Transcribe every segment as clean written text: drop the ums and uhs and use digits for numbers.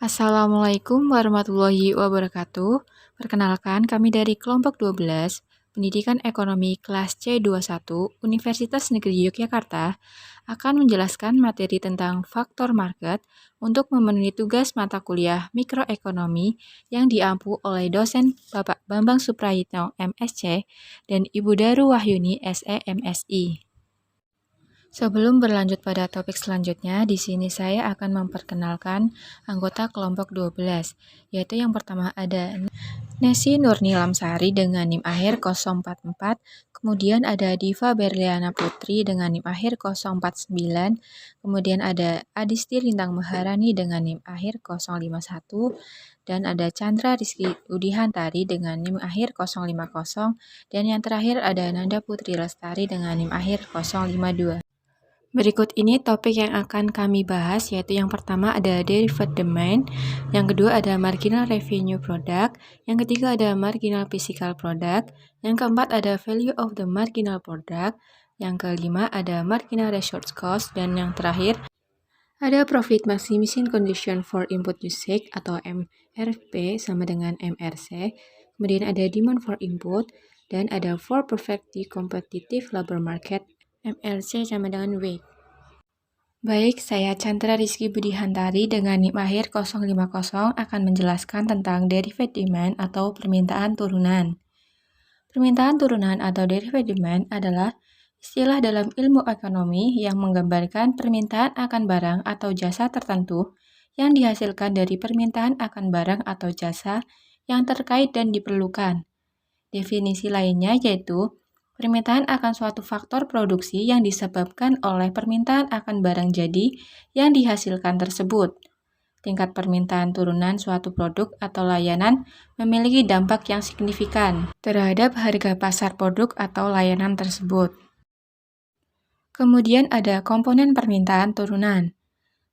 Assalamualaikum warahmatullahi wabarakatuh. Perkenalkan, kami dari kelompok 12, Pendidikan Ekonomi kelas C21, Universitas Negeri Yogyakarta, akan menjelaskan materi tentang faktor market untuk memenuhi tugas mata kuliah mikroekonomi yang diampu oleh dosen Bapak Bambang Suprayitno, MSc, dan Ibu Daru Wahyuni, SE, MSI. Sebelum berlanjut pada topik selanjutnya, di sini saya akan memperkenalkan anggota kelompok 12, yaitu yang pertama ada Nesi Nurni Lamsari dengan NIM akhir 044, kemudian ada Diva Berliana Putri dengan NIM akhir 049, kemudian ada Adisti Lintang Maharani dengan NIM akhir 051, dan ada Chandra Rizky Udihantari dengan NIM akhir 050, dan yang terakhir ada Nanda Putri Lestari dengan NIM akhir 052. Berikut ini topik yang akan kami bahas, yaitu yang pertama ada derivate demand, yang kedua ada marginal revenue product, yang ketiga ada marginal physical product, yang keempat ada value of the marginal product, yang kelima ada marginal resource cost, dan yang terakhir ada profit maximization condition for input usage atau MRP sama dengan MRC, kemudian ada demand for input, dan ada for perfectly competitive labor market, MRC sama dengan weight. Baik, saya Chandra Rizky Budihantari dengan NIM akhir 050 akan menjelaskan tentang derivate demand atau permintaan turunan. Permintaan turunan atau derivate demand adalah istilah dalam ilmu ekonomi yang menggambarkan permintaan akan barang atau jasa tertentu yang dihasilkan dari permintaan akan barang atau jasa yang terkait dan diperlukan. Definisi lainnya yaitu permintaan akan suatu faktor produksi yang disebabkan oleh permintaan akan barang jadi yang dihasilkan tersebut. Tingkat permintaan turunan suatu produk atau layanan memiliki dampak yang signifikan terhadap harga pasar produk atau layanan tersebut. Kemudian ada komponen permintaan turunan.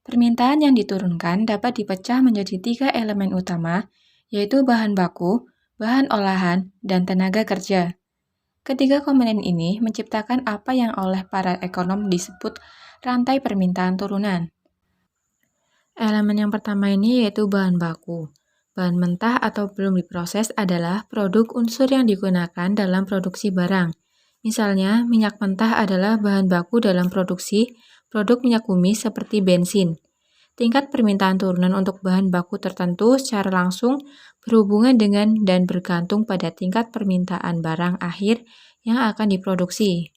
Permintaan yang diturunkan dapat dipecah menjadi 3 elemen utama, yaitu bahan baku, bahan olahan, dan tenaga kerja. Ketiga komponen ini menciptakan apa yang oleh para ekonom disebut rantai permintaan turunan. Elemen yang pertama ini yaitu bahan baku. Bahan mentah atau belum diproses adalah produk unsur yang digunakan dalam produksi barang. Misalnya, minyak mentah adalah bahan baku dalam produksi produk minyak bumi seperti bensin. Tingkat permintaan turunan untuk bahan baku tertentu secara langsung berhubungan dengan dan bergantung pada tingkat permintaan barang akhir yang akan diproduksi.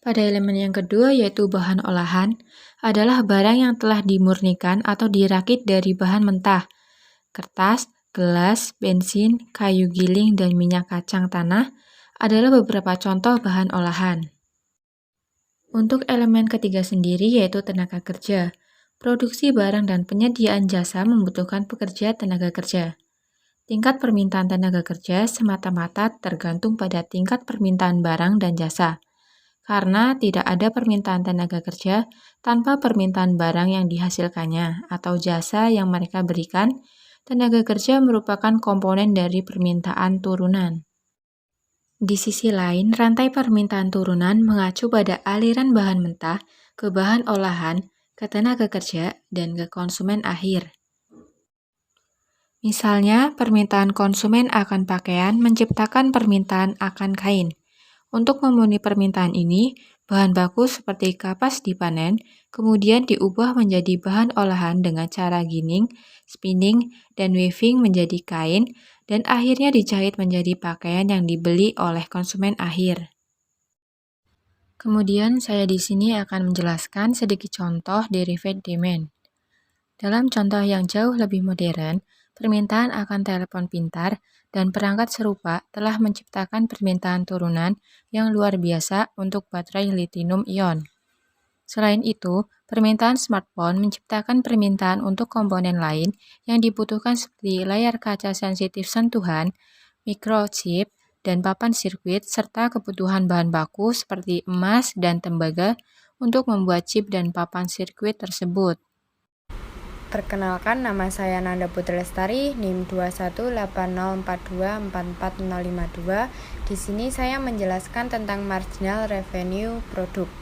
Pada elemen yang kedua yaitu bahan olahan adalah barang yang telah dimurnikan atau dirakit dari bahan mentah. Kertas, gelas, bensin, kayu giling, dan minyak kacang tanah adalah beberapa contoh bahan olahan. Untuk elemen ketiga sendiri yaitu tenaga kerja. Produksi barang dan penyediaan jasa membutuhkan pekerja tenaga kerja. Tingkat permintaan tenaga kerja semata-mata tergantung pada tingkat permintaan barang dan jasa. Karena tidak ada permintaan tenaga kerja tanpa permintaan barang yang dihasilkannya atau jasa yang mereka berikan, tenaga kerja merupakan komponen dari permintaan turunan. Di sisi lain, rantai permintaan turunan mengacu pada aliran bahan mentah ke bahan olahan, ke tenaga kerja, dan ke konsumen akhir. Misalnya, permintaan konsumen akan pakaian menciptakan permintaan akan kain. Untuk memenuhi permintaan ini, bahan baku seperti kapas dipanen, kemudian diubah menjadi bahan olahan dengan cara ginning, spinning, dan weaving menjadi kain, dan akhirnya dijahit menjadi pakaian yang dibeli oleh konsumen akhir. Kemudian saya di sini akan menjelaskan sedikit contoh derivate demand. Dalam contoh yang jauh lebih modern, permintaan akan telepon pintar dan perangkat serupa telah menciptakan permintaan turunan yang luar biasa untuk baterai lithium ion. Selain itu, permintaan smartphone menciptakan permintaan untuk komponen lain yang dibutuhkan seperti layar kaca sensitif sentuhan, microchip, dan papan sirkuit, serta kebutuhan bahan baku seperti emas dan tembaga untuk membuat chip dan papan sirkuit tersebut. Perkenalkan, nama saya Nanda Putri Lestari, NIM 218042445052. Di sini saya menjelaskan tentang marginal revenue product.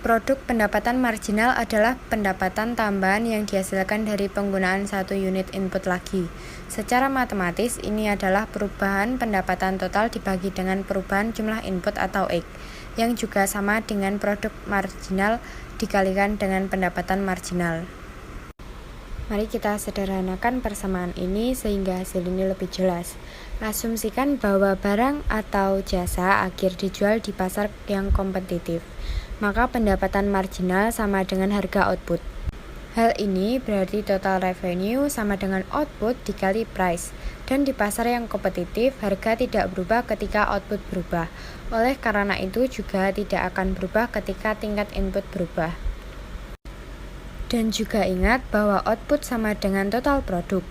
Produk pendapatan marginal adalah pendapatan tambahan yang dihasilkan dari penggunaan satu unit input lagi. Secara matematis, ini adalah perubahan pendapatan total dibagi dengan perubahan jumlah input atau X, yang juga sama dengan produk marginal dikalikan dengan pendapatan marginal. Mari kita sederhanakan persamaan ini sehingga hasil ini lebih jelas. Asumsikan bahwa barang atau jasa akhir dijual di pasar yang kompetitif, maka pendapatan marginal sama dengan harga output. Hal ini berarti total revenue sama dengan output dikali price, dan di pasar yang kompetitif harga tidak berubah ketika output berubah. Oleh karena itu juga tidak akan berubah ketika tingkat input berubah. Dan juga ingat bahwa output sama dengan total produk.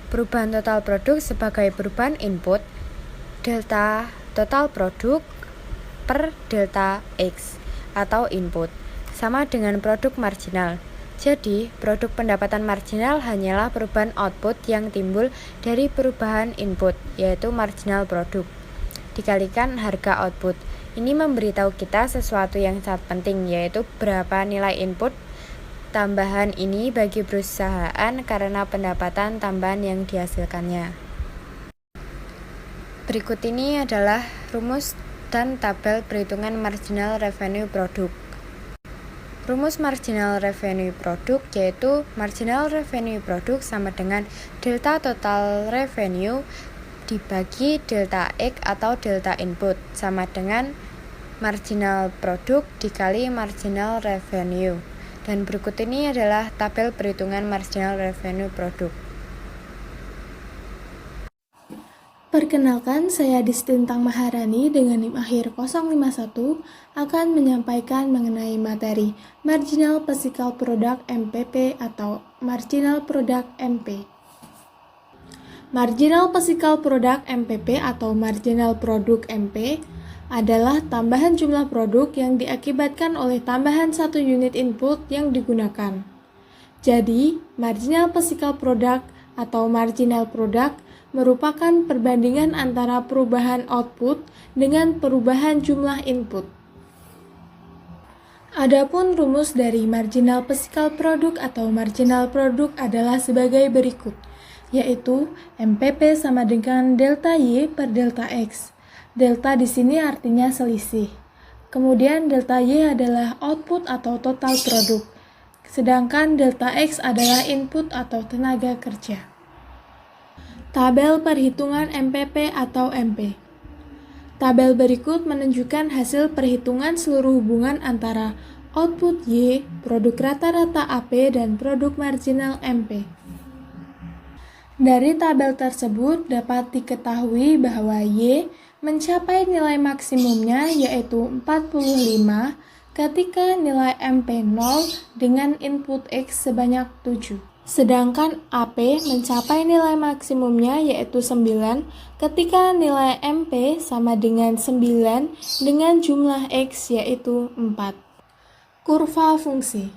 Perubahan total produk sebagai perubahan input, delta total produk per delta X atau input, sama dengan produk marginal. Jadi, produk pendapatan marginal hanyalah perubahan output yang timbul dari perubahan input, yaitu marginal produk, dikalikan harga output. Ini memberitahu kita sesuatu yang sangat penting, yaitu berapa nilai input tambahan ini bagi perusahaan karena pendapatan tambahan yang dihasilkannya. Berikut ini adalah rumus dan tabel perhitungan marginal revenue produk. Rumus marginal revenue produk yaitu marginal revenue produk sama dengan delta total revenue dibagi delta X atau delta input sama dengan marginal produk dikali marginal revenue. Dan berikut ini adalah tabel perhitungan marginal revenue produk. Perkenalkan, saya Distintang Maharani dengan NIM akhir 051 akan menyampaikan mengenai materi Marginal Physical Product MPP atau Marginal Product MP. Marginal Physical Product MPP atau Marginal Product MP adalah tambahan jumlah produk yang diakibatkan oleh tambahan satu unit input yang digunakan. Jadi, marginal physical product atau marginal product merupakan perbandingan antara perubahan output dengan perubahan jumlah input. Adapun rumus dari marginal physical product atau marginal product adalah sebagai berikut, yaitu MPP sama dengan delta Y per delta X. Delta di sini artinya selisih. Kemudian delta Y adalah output atau total produk. Sedangkan delta X adalah input atau tenaga kerja. Tabel perhitungan MPP atau MP. Tabel berikut menunjukkan hasil perhitungan seluruh hubungan antara output Y, produk rata-rata AP, dan produk marginal MP. Dari tabel tersebut dapat diketahui bahwa Y mencapai nilai maksimumnya yaitu 45 ketika nilai MP 0 dengan input X sebanyak 7. Sedangkan AP mencapai nilai maksimumnya yaitu 9 ketika nilai MP sama dengan 9 dengan jumlah X yaitu 4. Kurva fungsi.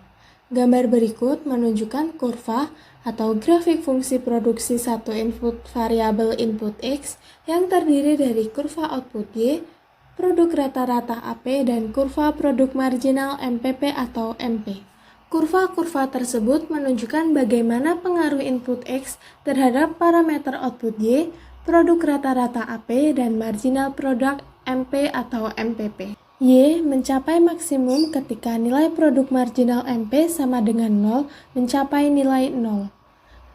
Gambar berikut menunjukkan kurva atau grafik fungsi produksi satu input variabel input X yang terdiri dari kurva output Y, produk rata-rata AP, dan kurva produk marginal MPP atau MP. Kurva-kurva tersebut menunjukkan bagaimana pengaruh input X terhadap parameter output Y, produk rata-rata AP, dan marginal produk MP atau MPP. Y mencapai maksimum ketika nilai produk marginal MP sama dengan 0 mencapai nilai 0.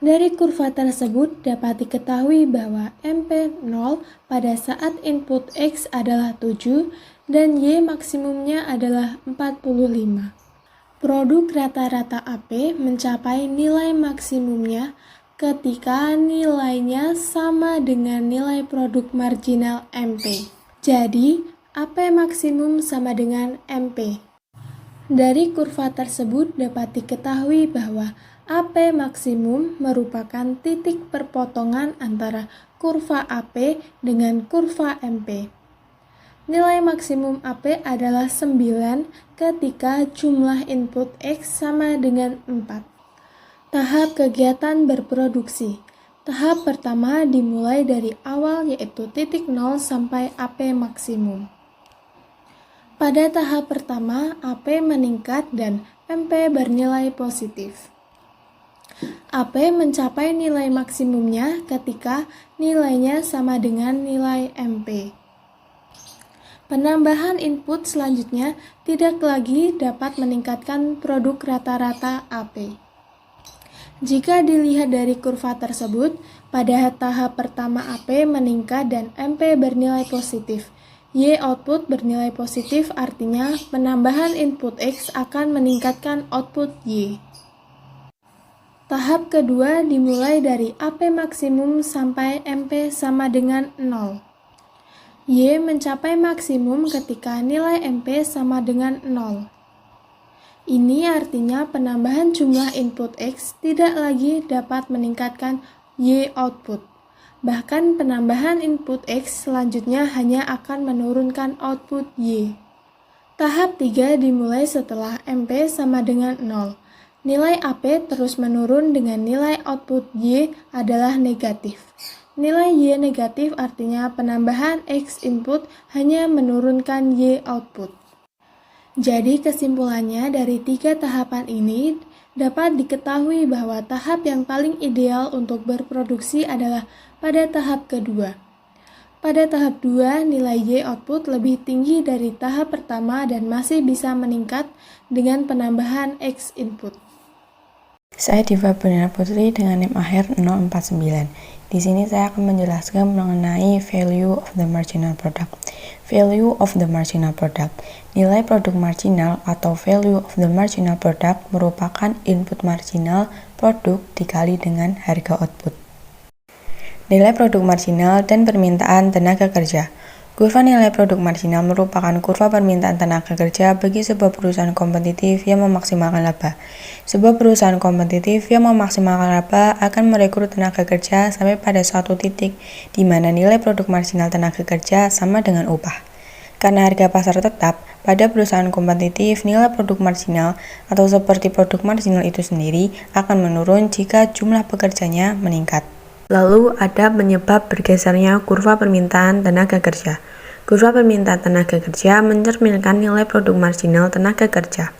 Dari kurva tersebut dapat diketahui bahwa MP 0 pada saat input X adalah 7 dan Y maksimumnya adalah 45. Produk rata-rata AP mencapai nilai maksimumnya ketika nilainya sama dengan nilai produk marginal MP. Jadi, AP maksimum sama dengan MP. Dari kurva tersebut dapat diketahui bahwa AP maksimum merupakan titik perpotongan antara kurva AP dengan kurva MP. Nilai maksimum AP adalah 9 ketika jumlah input X sama dengan 4. Tahap kegiatan berproduksi. Tahap pertama dimulai dari awal yaitu titik 0 sampai AP maksimum. Pada tahap pertama, AP meningkat dan MP bernilai positif. AP mencapai nilai maksimumnya ketika nilainya sama dengan nilai MP. Penambahan input selanjutnya tidak lagi dapat meningkatkan produk rata-rata AP. Jika dilihat dari kurva tersebut, pada tahap pertama AP meningkat dan MP bernilai positif. Y output bernilai positif artinya penambahan input X akan meningkatkan output Y. Tahap kedua dimulai dari AP maksimum sampai MP sama dengan 0. Y mencapai maksimum ketika nilai MP sama dengan 0. Ini artinya penambahan jumlah input X tidak lagi dapat meningkatkan Y output. Bahkan penambahan input X selanjutnya hanya akan menurunkan output Y. Tahap 3 dimulai setelah MP sama dengan 0. Nilai AP terus menurun dengan nilai output Y adalah negatif. Nilai Y negatif artinya penambahan X input hanya menurunkan Y output. Jadi kesimpulannya dari 3 tahapan ini dapat diketahui bahwa tahap yang paling ideal untuk berproduksi adalah pada tahap kedua. Pada tahap 2, nilai Y output lebih tinggi dari tahap pertama dan masih bisa meningkat dengan penambahan X input. Saya Diva Bernina Putri dengan NIM akhir 049. Di sini saya akan menjelaskan mengenai value of the marginal product. Value of the marginal product. Nilai produk marginal atau value of the marginal product merupakan input marginal produk dikali dengan harga output. Nilai produk marginal dan permintaan tenaga kerja. Kurva nilai produk marginal merupakan kurva permintaan tenaga kerja bagi sebuah perusahaan kompetitif yang memaksimalkan laba. Sebuah perusahaan kompetitif yang memaksimalkan laba akan merekrut tenaga kerja sampai pada suatu titik di mana nilai produk marginal tenaga kerja sama dengan upah. Karena harga pasar tetap, pada perusahaan kompetitif nilai produk marginal atau seperti produk marginal itu sendiri akan menurun jika jumlah pekerjanya meningkat. Lalu ada penyebab bergesernya kurva permintaan tenaga kerja. Kurva permintaan tenaga kerja mencerminkan nilai produk marginal tenaga kerja.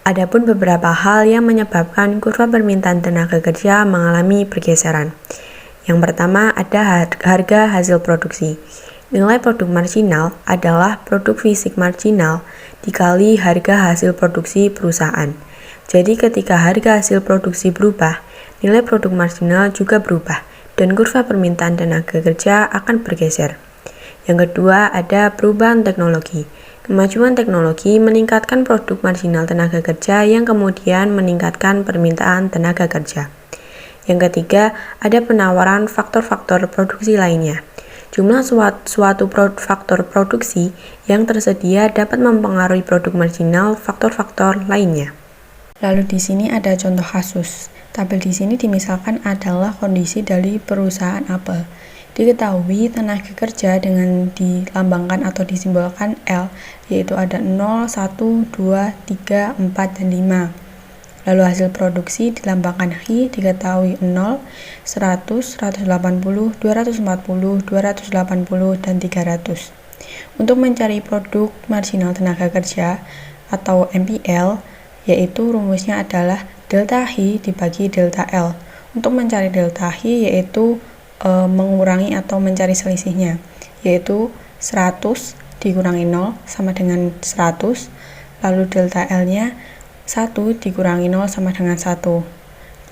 Adapun beberapa hal yang menyebabkan kurva permintaan tenaga kerja mengalami pergeseran. Yang pertama ada harga hasil produksi. Nilai produk marginal adalah produk fisik marginal dikali harga hasil produksi perusahaan. Jadi ketika harga hasil produksi berubah, nilai produk marginal juga berubah dan kurva permintaan tenaga kerja akan bergeser. Yang kedua ada perubahan teknologi. Kemajuan teknologi meningkatkan produk marginal tenaga kerja yang kemudian meningkatkan permintaan tenaga kerja. Yang ketiga ada penawaran faktor-faktor produksi lainnya. Jumlah suatu faktor produksi yang tersedia dapat mempengaruhi produk marginal faktor-faktor lainnya. Lalu di sini ada contoh kasus. Tabel di sini dimisalkan adalah kondisi dari perusahaan Apple. Diketahui tenaga kerja dengan dilambangkan atau disimbolkan L, yaitu ada 0, 1, 2, 3, 4, dan 5. Lalu hasil produksi dilambangkan H, diketahui 0, 100, 180, 240, 280, dan 300. Untuk mencari produk marginal tenaga kerja atau MPL, yaitu rumusnya adalah delta H dibagi delta L. Untuk mencari delta H yaitu mengurangi atau mencari selisihnya, yaitu 100 dikurangi 0 sama dengan 100, lalu delta L-nya 1 dikurangi 0 sama dengan 1,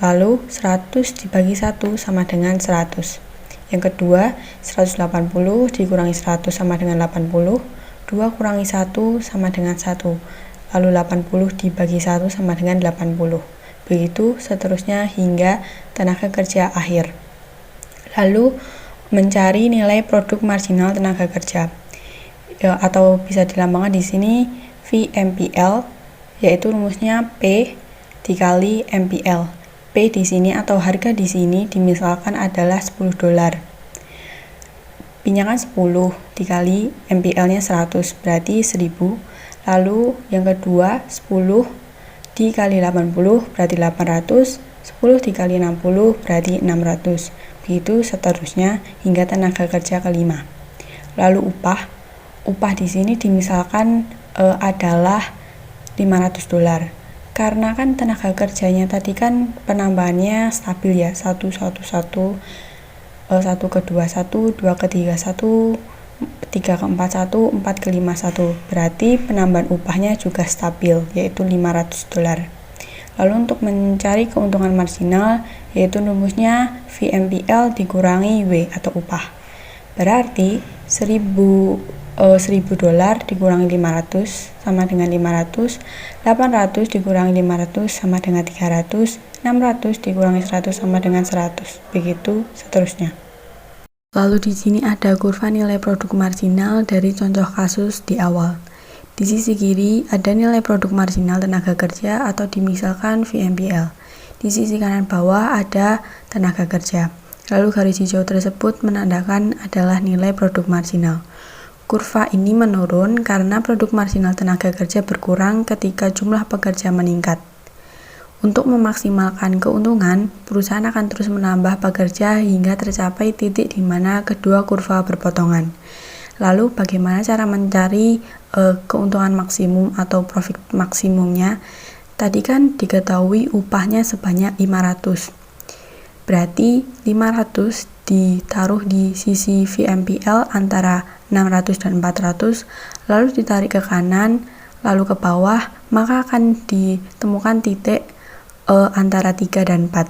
lalu 100 dibagi 1 sama dengan 100. Yang kedua, 180 dikurangi 100 sama dengan 80, 2 kurangi 1 sama dengan 1, lalu 80 dibagi 1 sama dengan 80. Begitu seterusnya hingga tenaga kerja akhir. Lalu mencari nilai produk marginal tenaga kerja, atau bisa dilambangkan di sini VMPL, yaitu rumusnya P dikali MPL. P di sini atau harga di sini dimisalkan adalah $10. Pinjakan 10 dikali MPL-nya 100 berarti 1000. Lalu yang kedua 10 dikali 80 berarti 800, 10 dikali 60 berarti 600. Begitu seterusnya hingga tenaga kerja kelima. Lalu upah upah di sini dimisalkan adalah $500. Karena kan tenaga kerjanya tadi kan penambahannya stabil ya, 1 1 ke 2 1, 2 ke 3 1, 3 ke 4 1, 4 ke 5 1. Berarti penambahan upahnya juga stabil, yaitu $500. Lalu untuk mencari keuntungan marginal, yaitu rumusnya VMPL dikurangi W atau upah. Berarti $1.000 dikurangi 500 sama dengan 500, 800 dikurangi 500 sama dengan 300, 600 dikurangi 100 sama dengan 100, begitu seterusnya. Lalu di sini ada kurva nilai produk marginal dari contoh kasus di awal. Di sisi kiri ada nilai produk marginal tenaga kerja atau dimisalkan VMPL. Di sisi kanan bawah ada tenaga kerja. Lalu garis hijau tersebut menandakan adalah nilai produk marginal. Kurva ini menurun karena produk marginal tenaga kerja berkurang ketika jumlah pekerja meningkat. Untuk memaksimalkan keuntungan, perusahaan akan terus menambah pekerja hingga tercapai titik di mana kedua kurva berpotongan. Lalu bagaimana cara mencari keuntungan maksimum atau profit maksimumnya? Tadi kan diketahui upahnya sebanyak 500. Berarti 500 ditaruh di sisi VMPL antara 600 dan 400, lalu ditarik ke kanan, lalu ke bawah, maka akan ditemukan titik antara 3 dan 4,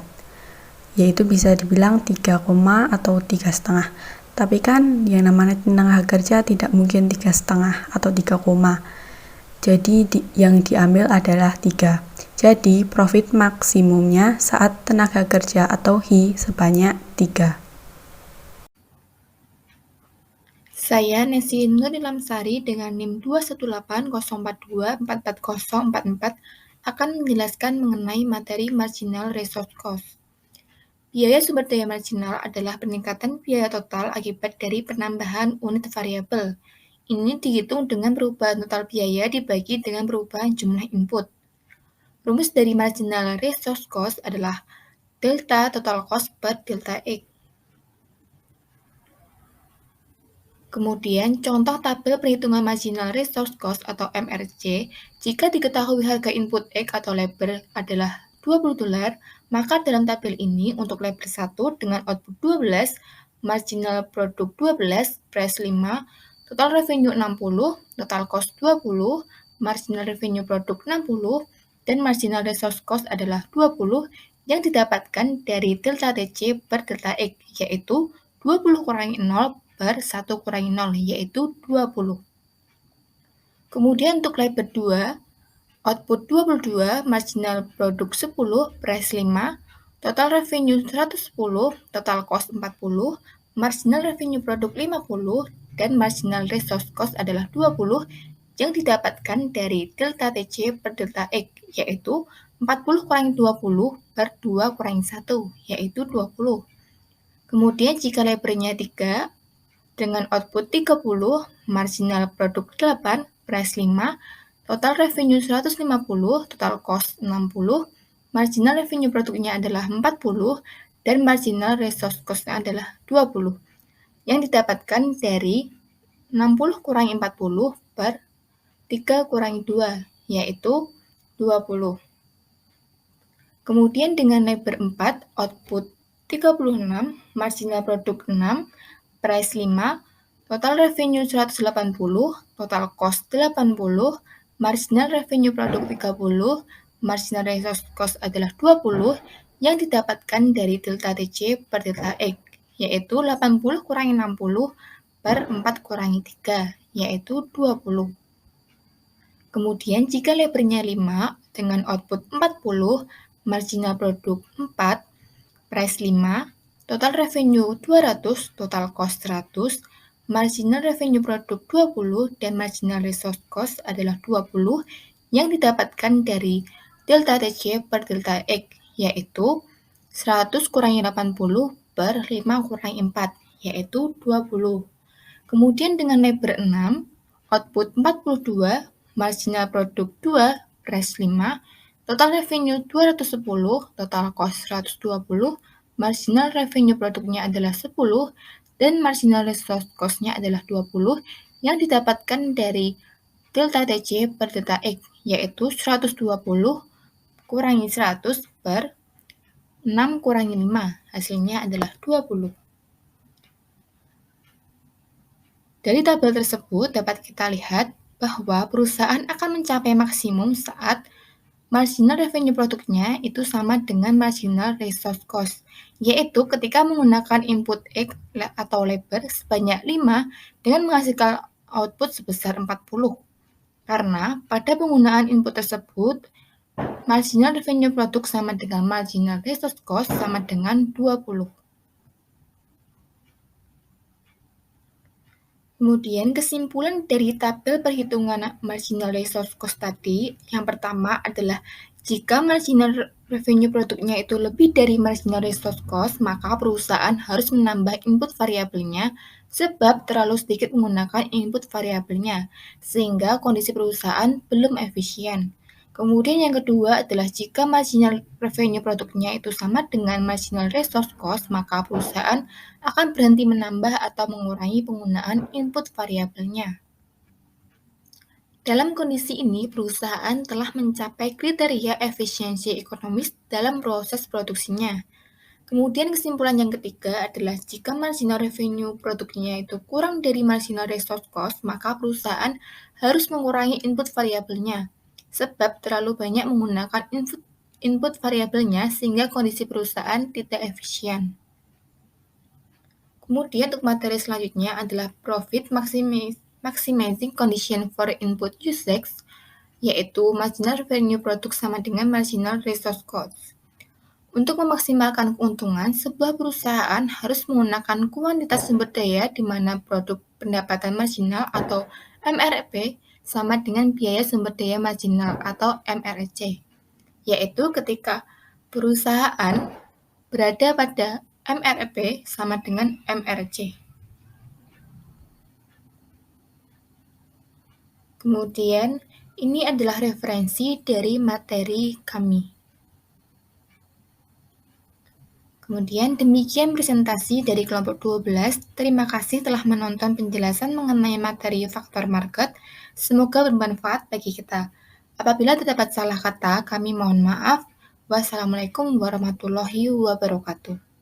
yaitu bisa dibilang 3, atau 3,5. Tapi kan yang namanya tenaga kerja tidak mungkin 3,5 atau 3, jadi yang diambil adalah 3. Jadi profit maksimumnya saat tenaga kerja atau HI sebanyak 3. Saya Nesi Nur Lamsari dengan NIM 21804244044 akan menjelaskan mengenai materi marginal resource cost. Biaya sumber daya marginal adalah peningkatan biaya total akibat dari penambahan unit variabel. Ini dihitung dengan perubahan total biaya dibagi dengan perubahan jumlah input. Rumus dari marginal resource cost adalah delta total cost per delta X. Kemudian, contoh tabel perhitungan marginal resource cost atau MRC, jika diketahui harga input X atau labor adalah $20, maka dalam tabel ini untuk labor 1 dengan output 12, marginal produk 12, price 5, total revenue 60, total cost 20, marginal revenue produk 60, dan marginal resource cost adalah 20 yang didapatkan dari delta TC per delta X, yaitu 20 kurangi 0 per 1 kurangi 0, yaitu 20. Kemudian untuk labor 2, output 22, marginal produk 10, price 5, total revenue 110, total cost 40, marginal revenue produk 50, dan marginal resource cost adalah 20 yang didapatkan dari delta TC per delta X, yaitu 40 kurangi 20 per 2 kurangi 1, yaitu 20. Kemudian jika labornya 3, dengan output 30, marginal produk 8, price 5, total revenue 150, total cost 60, marginal revenue produknya adalah 40, dan marginal resource cost-nya adalah 20, yang didapatkan dari 60 kurangi 40 per 3 kurangi 2, yaitu 20. Kemudian dengan labor 4, output 36, marginal produk 6, price 5, total revenue 180, total cost 80, marginal revenue produk 30, marginal resource cost adalah 20, yang didapatkan dari delta TC per delta X, yaitu 80 kurangi 60 per 4 kurangi 3, yaitu 20. Kemudian jika labornya 5 dengan output 40, marginal produk 4, price 5, total revenue 200, total cost 100, marginal revenue produk 20, dan marginal resource cost adalah 20 yang didapatkan dari delta TC per delta X, yaitu 100 kurangi 80 per 5 kurangi 4, yaitu 20. Kemudian dengan labor 6, output 42, marginal produk 2, price 5, total revenue 210, total cost 120, marginal revenue produknya adalah 10, dan marginal resource cost-nya adalah 20, yang didapatkan dari delta TC per delta X, yaitu 120 kurangi 100 per 6 kurangi 5, hasilnya adalah 20. Dari tabel tersebut dapat kita lihat bahwa perusahaan akan mencapai maksimum saat marginal revenue produknya itu sama dengan marginal resource cost, yaitu ketika menggunakan input X atau labor sebanyak 5 dengan menghasilkan output sebesar 40. Karena pada penggunaan input tersebut, marginal revenue produk sama dengan marginal resource cost sama dengan 20. Kemudian kesimpulan dari tabel perhitungan marginal resource cost tadi, yang pertama adalah jika marginal revenue produknya itu lebih dari marginal resource cost, maka perusahaan harus menambah input variabelnya sebab terlalu sedikit menggunakan input variabelnya, sehingga kondisi perusahaan belum efisien. Kemudian yang kedua adalah jika marginal revenue produknya itu sama dengan marginal resource cost, maka perusahaan akan berhenti menambah atau mengurangi penggunaan input variabelnya. Dalam kondisi ini, perusahaan telah mencapai kriteria efisiensi ekonomis dalam proses produksinya. Kemudian kesimpulan yang ketiga adalah jika marginal revenue produknya itu kurang dari marginal resource cost, maka perusahaan harus mengurangi input variabelnya, sebab terlalu banyak menggunakan input variabelnya sehingga kondisi perusahaan tidak efisien. Kemudian untuk materi selanjutnya adalah profit maximizing condition for input usage, yaitu marginal revenue produk sama dengan marginal resource cost. Untuk memaksimalkan keuntungan, sebuah perusahaan harus menggunakan kuantitas sumber daya di mana produk pendapatan marginal atau MRP sama dengan biaya sumber daya marginal atau MRC, yaitu ketika perusahaan berada pada MRP sama dengan MRC. Kemudian, ini adalah referensi dari materi kami. Kemudian demikian presentasi dari kelompok 12. Terima kasih telah menonton penjelasan mengenai materi faktor market. Semoga bermanfaat bagi kita. Apabila terdapat salah kata, kami mohon maaf. Wassalamualaikum warahmatullahi wabarakatuh.